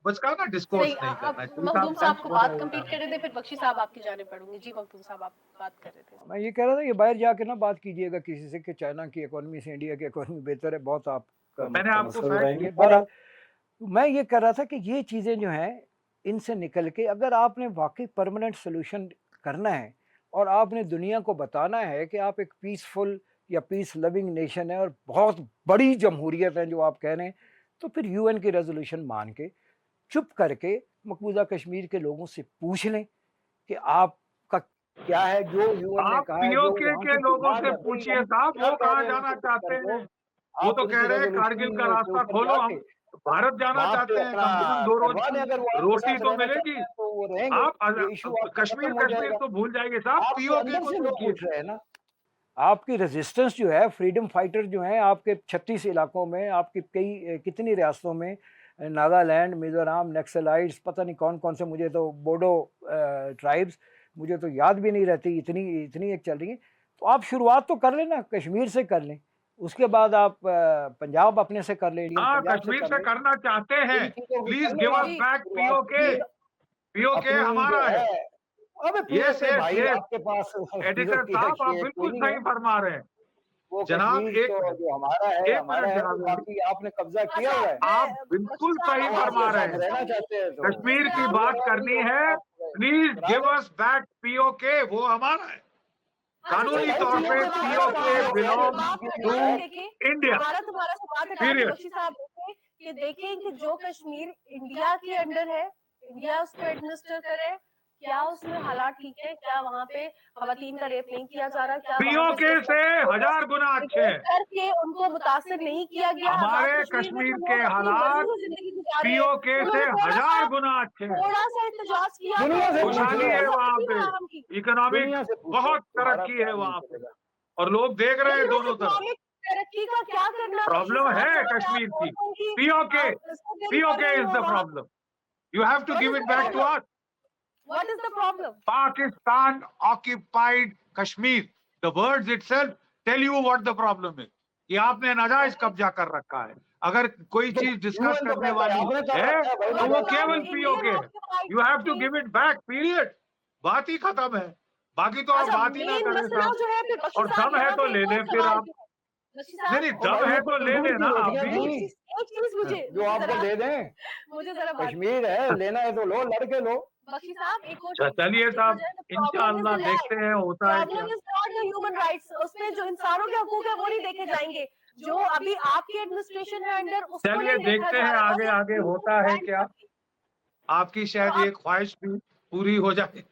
बचकाना डिस्कोर्स नहीं करना चाहिए। मखदूम साहब को बात कंप्लीट कर रहे थे, फिर बख्शी साहब आपकी जानिब पढ़ूंगी। जी मखदूम साहब, आप बात कर रहे थे। मैं ये कह रहा था कि बाहर जाके ना बात कीजिएगा किसी से कि चाइना की इकोनॉमी से इंडिया की इकोनॉमी बेहतर है, बहुत आप मैंने आपको पर मैं ये कह रहा था कि ये चीज़ें जो हैं इनसे निकल के अगर आपने वाकई परमानेंट सोल्यूशन करना है और आपने दुनिया को बताना है कि आप एक पीसफुल या पीस लविंग नेशन है और बहुत बड़ी जमहूरियत है जो आप कह रहे हैं, तो फिर यूएन की रेजोल्यूशन मान के चुप करके मकबूजा कश्मीर के लोगों से पूछ लें कि आपका क्या है जो यूएन ने कहा है। पीओके के लोगों से पूछिए साहब, वो कहाँ जाना चाहते हैं? वो तो कह रहे हैं कारगिल का रास्ता खोलो, हम भारत जाना चाहते हैं, कम से कम 2 रोज की रोटी तो मिलेगी। आप कश्मीर तो भूल जाएंगे साहब, पीओके को पूछ रहे हैं ना। आपकी रेजिस्टेंस जो है, फ्रीडम फाइटर जो हैं आपके 36 इलाकों में, आपकी कितनी रियासतों में, नागालैंड, मिजोरम, नक्सलाइट्स, पता नहीं कौन कौन से, मुझे तो बोडो ट्राइब्स मुझे तो याद भी नहीं रहती, इतनी एक चल रही है। तो आप शुरुआत तो कर लें ना, कश्मीर से कर लें, उसके बाद आप पंजाब अपने से कर लें। कश्मीर से करना चाहते हैं, please give us back PoK हमारा है। आपके पास एडिटर साहब, आप बिल्कुल सही फरमा रहे हैं जनाब। एक जो हमारा है, बाकी आपने कब्जा किया हुआ है। आप बिल्कुल सही फरमा रहे हैं। कश्मीर की बात करनी है, please give us back PoK, वो हमारा है। कानूनी तौर पे पीओके बिलोंग टू इंडिया। ये देखें कि जो कश्मीर इंडिया के अंडर है, इंडिया उसको एडमिनिस्टर करे, क्या उसमें हालात ठीक है? क्या वहाँ पे खवातीन का रेप नहीं किया जा रहा? क्या पीओके से 1000 गुना अच्छे हैं करके उनको मुतासिर नहीं किया गया? हमारे कश्मीर के हालात पीओके से 1000 गुना अच्छे हैं। थोड़ा सा एहतजाज किया, खुशहाली है वहाँ पे, इकोनॉमिक बहुत तरक्की है वहाँ पे और लोग देख रहे हैं दोनों तरफ। तरक्की का क्या करना? प्रॉब्लम है कश्मीर की, POK is the problem. You have to give it back to us. What is the problem? Pakistan occupied Kashmir. The words itself tell you what the problem is. कि आपने नाजायज कब्जा कर रखा है। अगर कोई चीज डिस्कस करने वाली है तो वो केवल पीओके है। You have to give it back, period. बात ही खत्म है। बाकी तो आप अच्छा, बात ही ना मेन करें मसला साहब। जो है फिर बख्शी और साहब दम है यहाँ तो पे एक ले और लें फिर सवाल आप। जो है बख्शी नहीं, साहब नहीं, ओ दम भाई, है ये तो ले तंदूर लेना की आप रोटियां भी। थी एक चीज जो मुझे आपको जरा दे दें। मुझे जरा बात कश्मीर है, लेना है तो लो, लड़के लो। बख्शी साहब एक और अच्छा, चीज अब चलिए देखा साहब, जाए तो प्रॉब्लम इज इंशाअल्लाह द देखते लैंड, हैं होता है क्या। Problem is not the human rights, उसमें जो इंसानों के हकूक है वो नहीं देखे जाएंगे, जो अभी आपकी एडमिनिस्ट्रेशन है अंडर उसको चलिए नहीं देखा देखते जा हैं रहा है, आगे बस आगे उनको होता है बैन क्या। करके। आपकी तो शायद ये अब ख्वाहिश भी पूरी हो जाए।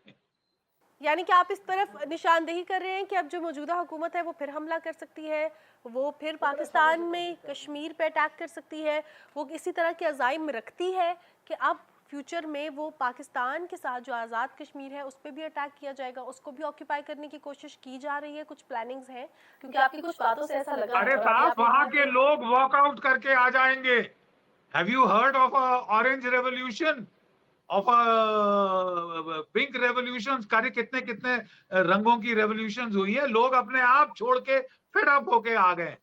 यानी कि आप इस तरफ निशानदेही कर रहे हैं कि अब जो मौजूदा हुकूमत है वो फिर हमला कर सकती है, वो फिर पाकिस्तान में कश्मीर पे अटैक कर सकती है, वो इसी तरह के अज़ाइम रखती है कि अब फ्यूचर में वो पाकिस्तान के साथ जो आज़ाद कश्मीर है उस पर भी अटैक किया जाएगा, उसको भी ऑक्यूपाई करने की कोशिश की जा रही है, कुछ प्लानिंग्स हैं, क्योंकि आपकी कुछ बातों से ऐसा लगा है अरे और अभी साहब, आपने वहां कहा के कि लोग वॉकआउट करके आ जाएंगे। Have you heard of orange revolution, of pink revolution? कार्य कितने कितने रंगों की रेवोल्यूशन हुई है, लोग अपने आप छोड़ के फेड अप होके आ गए।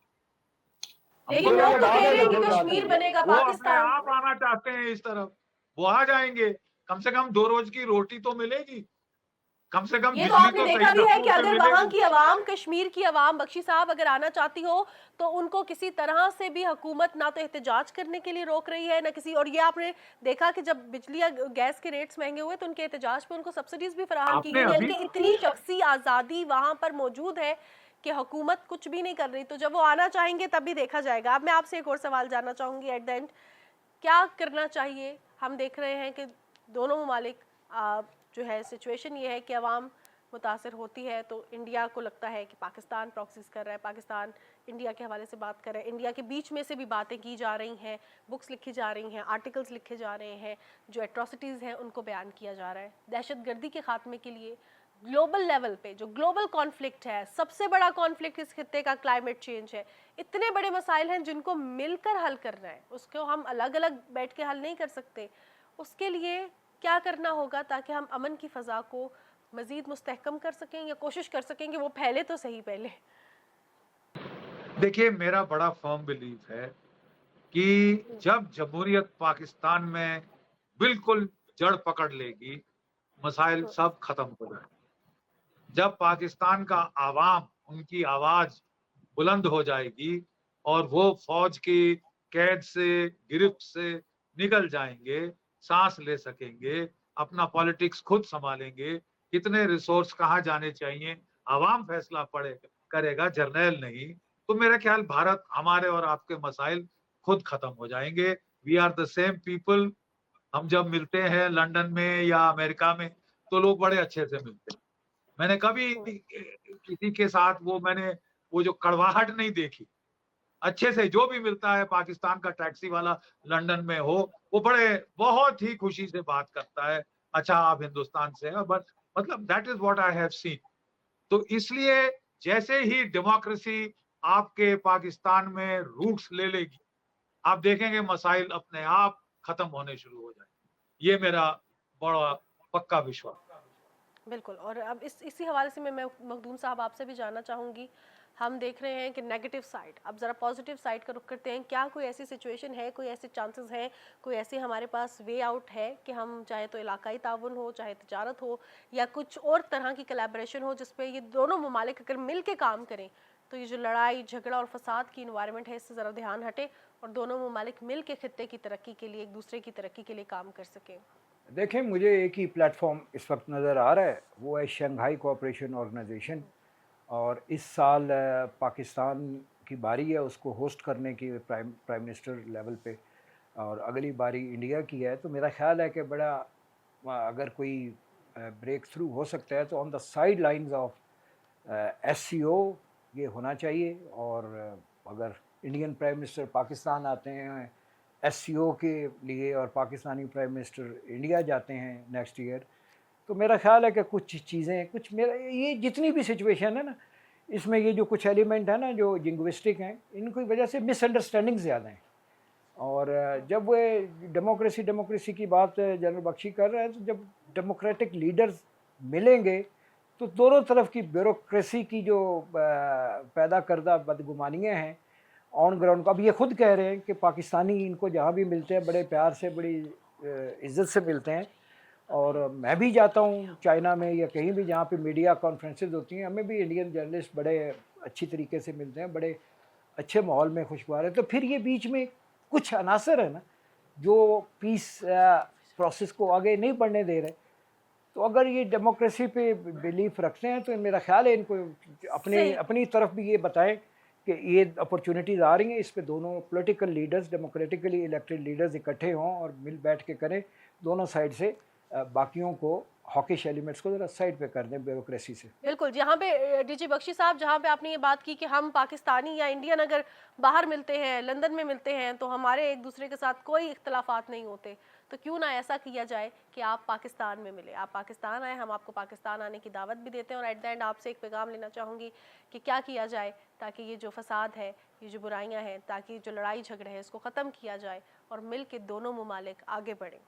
लेकिन ये लोग तो बात कह है रहे तो हैं कि फिर बात कश्मीर है। बनेगा वो अपने पाकिस्तान। आप आना चाहते हैं इस तरफ, वो आ जाएंगे। कम से कम 2 रोज की रोटी तो मिलेगी, कम से कम ये तो बिजली आपने तो सही देखा भी है दस्तूर कि से अगर वहां मिलेगी। की आवाम, कश्मीर की आवाम बख्शी साहब अगर आना चाहती हो तो उनको किसी तरह से भी हुकूमत ना तो एहतजाज करने के लिए रोक रही है ना किसी, और ये आपने देखा कि जब बिजली या गैस के रेट्स महंगे हुए तो उनके एहतजाज पे उनको सब्सिडीज भी फराहम की आपने गई, यानी अभी कि इतनी शख्सी आज़ादी वहां पर मौजूद है कि हुकूमत कुछ भी नहीं कर रही, तो जब वो आना चाहेंगे तब भी देखा जाएगा। अब मैं आपसे एक और सवाल जानना चाहूंगी एट द एंड, क्या करना चाहिए? हम देख रहे हैं कि दोनों ममालिक जो है सिचुएशन ये है कि अवाम मुतासर होती है, तो इंडिया को लगता है कि पाकिस्तान प्रॉक्सीज कर रहा है, पाकिस्तान इंडिया के हवाले से बात कर रहा है, इंडिया के बीच में से भी बातें की जा रही हैं, बुक्स लिखी जा रही हैं, आर्टिकल्स लिखे जा रहे हैं, जो एट्रोसिटीज़ हैं उनको बयान किया जा रहा है। दहशतगर्दी के खात्मे के लिए ग्लोबल लेवल पे जो ग्लोबल कॉन्फ्लिक्ट है, सबसे बड़ा कॉन्फ्लिक्ट इस खित्ते का क्लाइमेट चेंज है, इतने बड़े मसाइल हैं जिनको मिलकर हल करना है, उसको हम अलग अलग बैठ के हल नहीं कर सकते। उसके लिए क्या करना होगा ताकि हम अमन की फ़ज़ा को मज़ीद मुस्तहकम कर सकें या कोशिश कर सकें कि वो फैले तो सही पहले? देखिए, मेरा बड़ा फर्म बिलीफ है कि जब जमहूरियत पाकिस्तान में बिल्कुल जड़ पकड़ लेगी, मसाइल सब खत्म हो जाए। जब पाकिस्तान का आवाम, उनकी आवाज बुलंद हो जाएगी और वो फौज की कैद से, गिरफ्त से निकल जाएंगे, सांस ले सकेंगे, अपना पॉलिटिक्स खुद संभालेंगे, कितने रिसोर्स कहाँ जाने चाहिए आवाम फैसला पड़े करेगा, जर्नैल नहीं, तो मेरा ख्याल भारत, हमारे और आपके मसाइल खुद खत्म हो जाएंगे। We are the same people. हम जब मिलते हैं लंदन में या अमेरिका में तो लोग बड़े अच्छे से मिलते हैं। मैंने कभी किसी के साथ वो जो कड़वाहट नहीं देखी। अच्छे से जो भी मिलता है, पाकिस्तान का टैक्सी वाला लंदन में हो, वो बहुत ही खुशी से बात करता है, अच्छा आप हिंदुस्तान से हैं, बट मतलब that is what I have seen. तो इसलिए जैसे ही डेमोक्रेसी आपके पाकिस्तान में रूट्स ले लेगी, आप देखेंगे मसाइल अपने आप खत्म होने शुरू हो जाएंगे। ये मेरा बड़ा पक्का विश्वास। बिल्कुल, और अब इसी हवाले से मैं मखदूम साहब आपसे भी जानना चाहूँगी, हम देख रहे हैं कि नेगेटिव साइड, अब ज़रा पॉजिटिव साइड का रुख करते हैं। क्या कोई ऐसी सिचुएशन है, कोई ऐसे चांसेस हैं, कोई ऐसे हमारे पास वे आउट है कि हम चाहे तो इलाकाई ताउन हो, चाहे तिजारत हो या कुछ और तरह की कोलैबोरेशन हो, जिस पे ये दोनों ममालिक अगर मिल के काम करें तो ये जो लड़ाई झगड़ा और फसाद की इन्वायरमेंट है इससे ज़रा ध्यान हटे और दोनों ममालिक मिल के खित्ते की तरक्की के लिए, एक दूसरे की तरक्की के लिए काम कर सकें? देखें, मुझे एक ही प्लेटफॉर्म इस वक्त नज़र आ रहा है, वो है शंघाई कोऑपरेशन ऑर्गेनाइजेशन। और इस साल पाकिस्तान की बारी है उसको होस्ट करने की प्राइम मिनिस्टर लेवल पे, और अगली बारी इंडिया की है। तो मेरा ख्याल है कि बड़ा अगर कोई ब्रेक थ्रू हो सकता है तो on the side lines of SCO ये होना चाहिए। और अगर इंडियन प्राइम मिनिस्टर पाकिस्तान आते हैं SCO के लिए और पाकिस्तानी प्राइम मिनिस्टर इंडिया जाते हैं नेक्स्ट ईयर, तो मेरा ख्याल है कि कुछ चीज़ें, कुछ मेरा ये जितनी भी सिचुएशन है ना, इसमें ये जो कुछ एलिमेंट है ना जो लिंग्विस्टिक हैं, इनकी वजह से मिसअंडरस्टैंडिंग ज़्यादा हैं। और जब वो डेमोक्रेसी की बात जनरल बख्शी कर रहे हैं, तो जब डेमोक्रेटिक लीडर्स मिलेंगे तो दोनों तरफ की ब्यूरोक्रेसी की जो पैदा करदा बदगुमानियाँ हैं ऑन ग्राउंड को, अब ये खुद कह रहे हैं कि पाकिस्तानी इनको जहाँ भी मिलते हैं बड़े प्यार से, बड़ी इज़्ज़त से मिलते हैं, और मैं भी जाता हूँ चाइना में या कहीं भी जहाँ पे मीडिया कॉन्फ्रेंसेज होती हैं, हमें भी इंडियन जर्नलिस्ट बड़े अच्छी तरीके से मिलते हैं, बड़े अच्छे माहौल में खुशगवार है। तो फिर ये बीच में कुछ अनासर है ना जो पीस प्रोसेस को आगे नहीं बढ़ने दे रहे। तो अगर ये डेमोक्रेसी पे बिलीफ रखते हैं तो मेरा ख्याल है इनको अपनी तरफ भी ये बताएं कि ये अपॉर्चुनिटीज़ आ रही हैं, इस पे दोनों political leaders, democratically elected leaders इकट्ठे हों और मिल बैठ के करें, दोनों साइड से बाकियों को हॉकिश एलिमेंट्स को जरा साइड पे कर दें ब्यूरोक्रेसी से। बिल्कुल, जहाँ पे डीजी बख्शी साहब, जहाँ पे आपने ये बात की कि हम पाकिस्तानी या इंडियन अगर बाहर मिलते हैं, लंदन में मिलते हैं, तो हमारे एक दूसरे के साथ कोई इख्तलाफात नहीं होते, तो क्यों ना ऐसा किया जाए कि आप पाकिस्तान में मिले, आप पाकिस्तान आए, हम आपको पाकिस्तान आने की दावत भी देते हैं। और एट द एंड आपसे एक पैगाम लेना चाहूँगी कि क्या किया जाए ताकि ये जो फसाद है, ये जो बुराइयाँ हैं, ताकि जो लड़ाई झगड़े हैं इसको ख़त्म किया जाए और मिल के दोनों ममालिक आगे बढ़ें।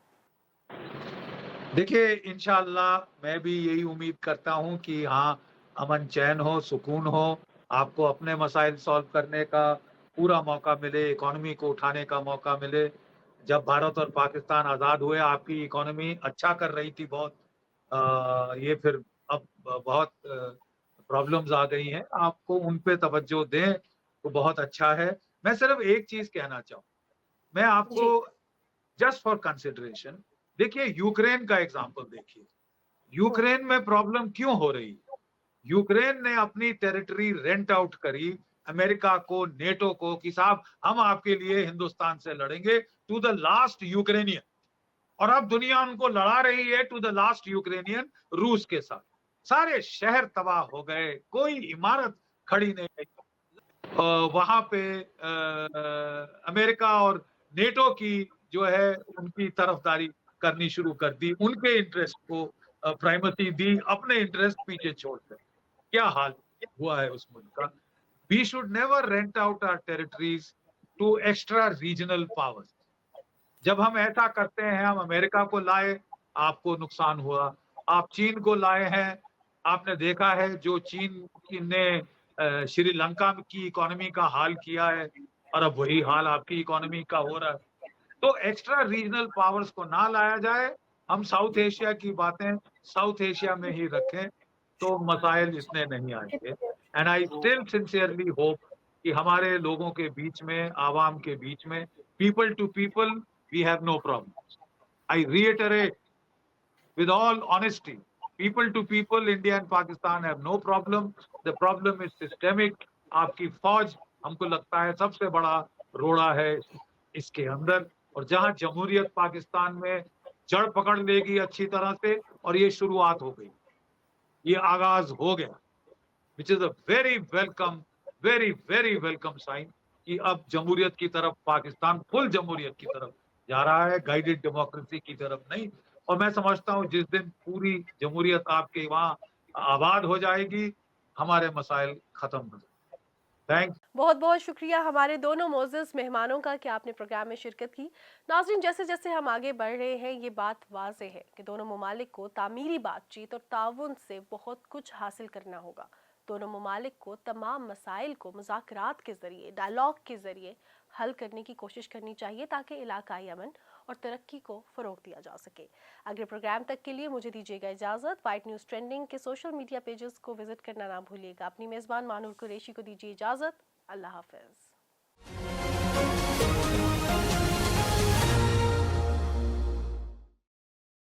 देखिए, इंशाअल्लाह मैं भी यही उम्मीद करता हूँ कि हाँ, अमन चैन हो, सुकून हो, आपको अपने मसाइल सॉल्व करने का पूरा मौका मिले, इकोनॉमी को उठाने का मौका मिले। जब भारत और पाकिस्तान आज़ाद हुए, आपकी इकोनॉमी अच्छा कर रही थी बहुत। ये फिर अब बहुत प्रॉब्लम्स आ गई हैं, आपको उन पे तवज्जो दें, तो बहुत अच्छा है। मैं सिर्फ एक चीज़ कहना चाहूँ, मैं आपको जी, जस्ट फॉर कंसिडरेशन, देखिए यूक्रेन का एग्जांपल देखिए। यूक्रेन में प्रॉब्लम क्यों हो रही है? यूक्रेन ने अपनी टेरिटरी रेंट आउट करी अमेरिका को, नेटो को कि साहब हम आपके लिए हिंदुस्तान से लड़ेंगे टू द लास्ट यूक्रेनियन। और अब दुनिया उनको लड़ा रही है टू द लास्ट यूक्रेनियन रूस के साथ। सारे शहर तबाह हो गए, कोई इमारत खड़ी नहीं रही। वहां पे अमेरिका और नेटो की जो है उनकी तरफदारी करनी शुरू कर दी, उनके इंटरेस्ट को प्राइमेसी दी, अपने इंटरेस्ट पीछे छोड़कर। क्या हाल हुआ है उस मुल्क का? We should never rent out our territories to extra regional powers. जब हम ऐसा करते हैं, हम अमेरिका को लाए, आपको नुकसान हुआ। आप चीन को लाए हैं, आपने देखा है जो चीन ने श्रीलंका की इकोनॉमी का हाल किया है, और अब वही हाल आपकी इकोनॉमी का हो रहा है। तो एक्स्ट्रा रीजनल पावर्स को ना लाया जाए, हम साउथ एशिया की बातें साउथ एशिया में ही रखें, तो मसाइल इतने नहीं आएंगे। And I still sincerely hope कि हमारे लोगों के बीच में, आवाम के बीच में, people to people we have no problem. I reiterate with all honesty, people to people, India and Pakistan have no problem. The problem is systemic. आपकी फौज हमको लगता है सबसे बड़ा रोड़ा है इसके अंदर, और जहां जमहूरियत पाकिस्तान में जड़ पकड़ लेगी अच्छी तरह से, और ये शुरुआत हो गई, ये आगाज हो गया, which is a very very welcome sign कि अब जमहूरियत की तरफ पाकिस्तान, फुल जमहूरियत की तरफ जा रहा है, गाइडेड डेमोक्रेसी की तरफ नहीं। और मैं समझता हूं जिस दिन पूरी जमहूरियत आपके वहां आबाद हो जाएगी, हमारे मसाइल खत्म हो जाएंगे। थैंक्स। बहुत बहुत शुक्रिया हमारे दोनों मोअज़्ज़ज़ मेहमानों का कि आपने प्रोग्राम में शिरकत की। नाज़रीन, जैसे जैसे हम आगे बढ़ रहे हैं, ये बात वाज़ेह है कि दोनों ममालिक को तामीरी बातचीत और ताउन से बहुत कुछ हासिल करना होगा। दोनों ममालिक को तमाम मसाइल को मुज़ाकरात के ज़रिए, डायलॉग के ज़रिए हल करने की कोशिश करनी चाहिए ताकि इलाकाई अमन और तरक्की को फ़रोग़ दिया जा सके। अगले प्रोग्राम तक के लिए मुझे दीजिएगा इजाज़त। वाइट न्यूज़ ट्रेंडिंग के सोशल मीडिया पेजेस को विजिट करना ना भूलिएगा। अपनी मेज़बान मानूर कुरैशी को दीजिए इजाज़त। अल्लाह हाफ़िज़।